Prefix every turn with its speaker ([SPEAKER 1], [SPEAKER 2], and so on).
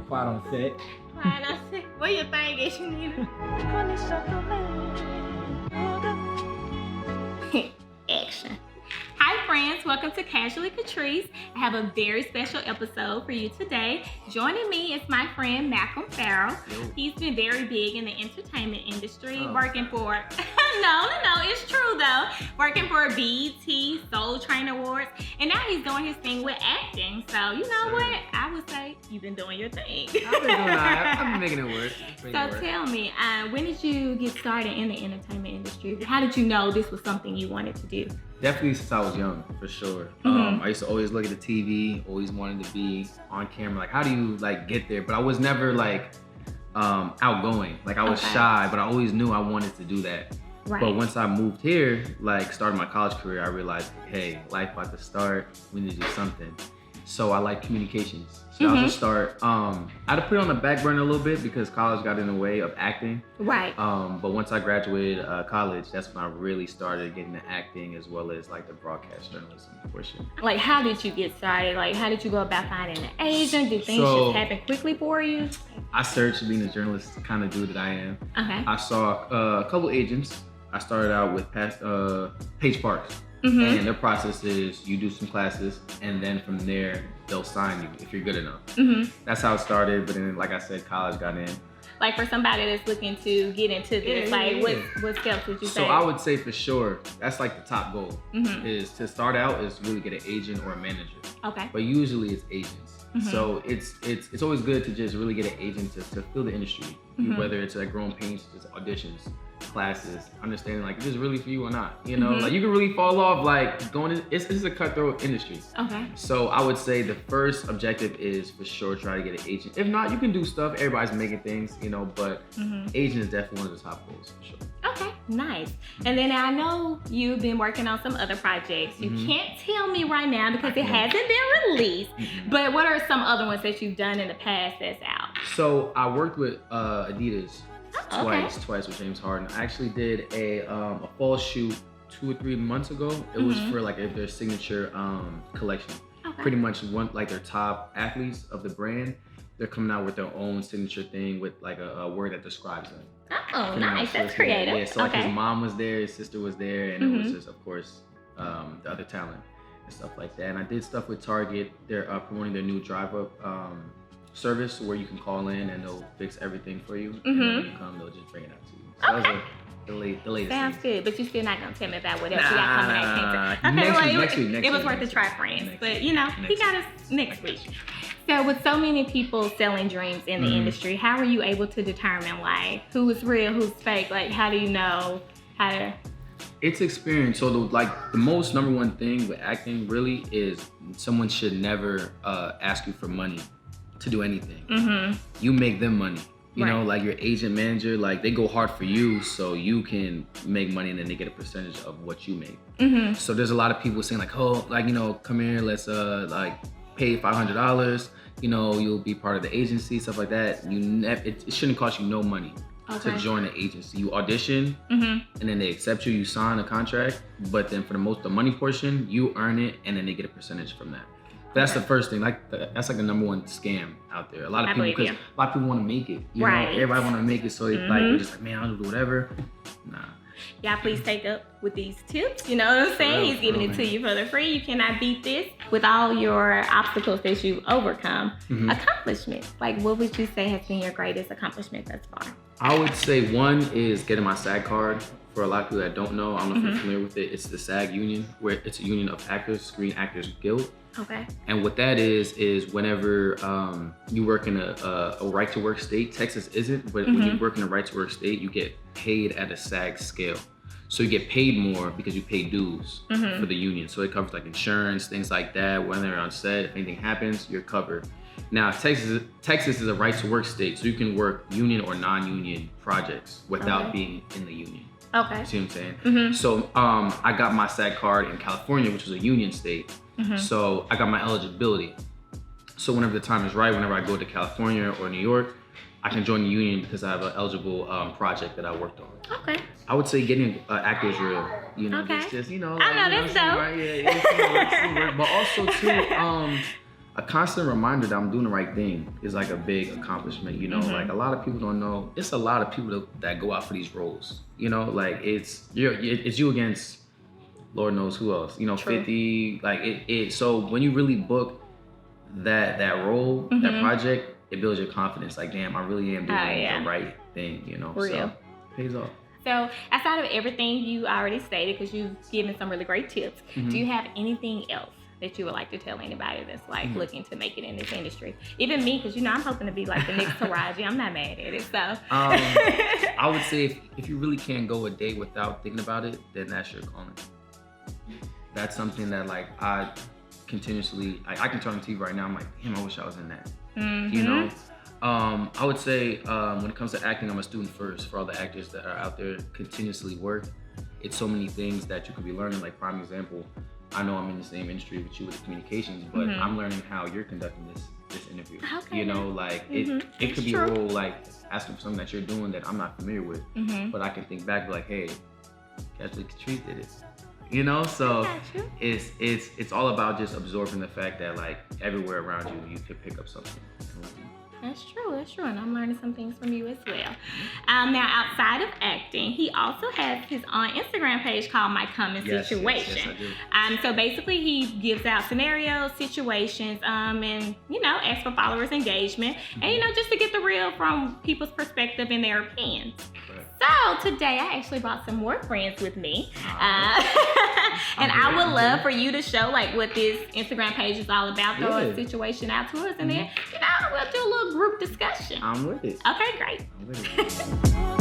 [SPEAKER 1] quiet on set.
[SPEAKER 2] Quiet on set. What your thing is, you need Action. Hi friends, welcome to Casually Catrice. I have a very special episode for you today. Joining me is my friend Malcolm Farrell.
[SPEAKER 1] Yo.
[SPEAKER 2] He's been very big in the entertainment industry, working for, no, it's true though, working for BET, Soul Train Awards, and now he's doing his thing with acting. So you know what? I would say you've been doing your thing.
[SPEAKER 1] I've been doing that. I've been making it work.
[SPEAKER 2] So tell me, when did you get started in the entertainment industry? How did you know this was something you wanted to do?
[SPEAKER 1] Definitely since I was young, for sure. I used to always look at the TV, always wanted to be on camera. Like, how do you like get there? But I was never like outgoing. Like, I was shy, but I always knew I wanted to do that.
[SPEAKER 2] Right.
[SPEAKER 1] But once I moved here, like started my college career, I realized, hey, life about to start. We need to do something. So I like communications. So I was to start. I had to put it on the back burner a little bit because college got in the way of acting.
[SPEAKER 2] Right.
[SPEAKER 1] But once I graduated college, that's when I really started getting into acting as well as like the broadcast journalism portion.
[SPEAKER 2] Like, how did you get started? Like, how did you go about finding an agent? Did things just happen quickly for you?
[SPEAKER 1] I searched, being a journalist kind of dude that I am.
[SPEAKER 2] Okay.
[SPEAKER 1] I saw a couple agents. I started out with Page Parks. And their process is you do some classes and then from there they'll sign you if you're good enough. That's how it started, but then like I said, college got in.
[SPEAKER 2] Like for somebody that's looking to get into this, what steps would you say?
[SPEAKER 1] So I would say for sure, that's like the top goal, is to start out is really get an agent or a manager.
[SPEAKER 2] Okay.
[SPEAKER 1] But usually it's agents. So it's always good to just really get an agent to feel the industry, whether it's like growing pains, just auditions, classes, understanding like, is this really for you or not? You know, like you can really fall off like going in, it's a cutthroat industry.
[SPEAKER 2] Okay.
[SPEAKER 1] So I would say the first objective is for sure try to get an agent. If not, you can do stuff, everybody's making things, you know, but agent is definitely one of the top goals for sure.
[SPEAKER 2] Okay, nice. And then I know you've been working on some other projects. You can't tell me right now because it hasn't been released, but what are some other ones that you've done in the past that's out?
[SPEAKER 1] So I worked with Adidas
[SPEAKER 2] Okay.
[SPEAKER 1] twice with James Harden. I actually did a fall shoot 2 or 3 months ago. It was for like their signature collection.
[SPEAKER 2] Okay.
[SPEAKER 1] Pretty much one like their top athletes of the brand. They're coming out with their own signature thing with like a word that describes them.
[SPEAKER 2] Oh, nice. That's creative.
[SPEAKER 1] Yeah, so like his mom was there, his sister was there, and it was just, of course, the other talent and stuff like that. And I did stuff with Target. They're promoting their new drive-up service where you can call in and they'll fix everything for you. And then when you come, they'll just bring it out to you. So that was the latest.
[SPEAKER 2] Sounds
[SPEAKER 1] thing.
[SPEAKER 2] good, but you're still not gonna tell me about what else you got coming out. Okay,
[SPEAKER 1] next week.
[SPEAKER 2] It was worth a try, friends. But you know, he got us next week. So with so many people selling dreams in the industry, how are you able to determine like who is real, who's fake? Like how do you know how to?
[SPEAKER 1] It's experience. So the most number one thing with acting really is someone should never ask you for money to do anything. You make them money. You know, like your agent, manager, like they go hard for you so you can make money and then they get a percentage of what you make. So there's a lot of people saying like, oh, like, you know, come here, let's like pay $500. You know, you'll be part of the agency, stuff like that. It shouldn't cost you no money to join the agency. You audition and then they accept you, you sign a contract, but then for the money portion, you earn it and then they get a percentage from that. That's the first thing. That's like the number one scam out there. A lot of people, because a lot of people want to make it. You know, everybody want to make it, so they're just like, man, I'll do whatever. Nah.
[SPEAKER 2] Y'all please take up with these tips. You know what I'm saying? He's giving it to you for the free. You cannot beat this. With all your obstacles that you've overcome, accomplishments. Like, what would you say has been your greatest accomplishment thus far?
[SPEAKER 1] I would say one is getting my SAG card. For a lot of people that don't know, I don't know if you're familiar with it. It's the SAG union, where it's a union of actors, Screen Actors Guild.
[SPEAKER 2] Okay.
[SPEAKER 1] And what that is whenever you work in a right to work state, Texas isn't, but when you work in a right to work state, you get paid at a SAG scale. So you get paid more because you pay dues for the union. So it covers like insurance, things like that. When they're on set, if anything happens, you're covered. Now, Texas is a right to work state, so you can work union or non-union projects without being in the union.
[SPEAKER 2] Okay.
[SPEAKER 1] See what I'm saying? So I got my SAG card in California, which was a union state. So I got my eligibility. So whenever the time is right, whenever I go to California or New York, I can join the union because I have an eligible project that I worked on.
[SPEAKER 2] Okay.
[SPEAKER 1] I would say getting actors real, you know, just you know, like,
[SPEAKER 2] I know that's dope.
[SPEAKER 1] Right? Yeah, it's work. But also too, a constant reminder that I'm doing the right thing is like a big accomplishment, you know. Like a lot of people don't know. It's a lot of people that go out for these roles, you know. Like it's you against Lord knows who else, you know. True. 50, like it. So when you really book that role, that project, it builds your confidence. Like, damn, I really am doing the right thing, you know.
[SPEAKER 2] Real.
[SPEAKER 1] So it pays off.
[SPEAKER 2] So outside of everything you already stated, because you've given some really great tips, do you have anything else that you would like to tell anybody that's like looking to make it in this industry? Even me, because you know I'm hoping to be like the next Taraji. I'm not mad at it. So
[SPEAKER 1] I would say if you really can't go a day without thinking about it, then that's your calling. That's something that like I continuously, I can turn on TV right now. I'm like, damn, I wish I was in that. You know. I would say when it comes to acting, I'm a student first. For all the actors that are out there continuously work, it's so many things that you could be learning. Like prime example, I know I'm in the same industry with you with communications, but I'm learning how you're conducting this interview.
[SPEAKER 2] Okay.
[SPEAKER 1] You know, like it could be a role like asking for something that you're doing that I'm not familiar with, but I can think back like, hey, Kathleen Catrice did it. You know, so it's all about just absorbing the fact that like everywhere around you could pick up something.
[SPEAKER 2] That's true, and I'm learning some things from you as well. Now, outside of acting, he also has his own Instagram page called My Common Situation.
[SPEAKER 1] Yes, I do.
[SPEAKER 2] So basically, he gives out scenarios, situations, and you know, asks for followers' engagement, and you know, just to get the real from people's perspective and their opinions. So today I actually brought some more friends with me. And I would love for you to show like what this Instagram page is all about, throw a situation out to us, and then, you know, we'll do a little group discussion.
[SPEAKER 1] I'm with it.
[SPEAKER 2] Okay, great.
[SPEAKER 1] I'm with it.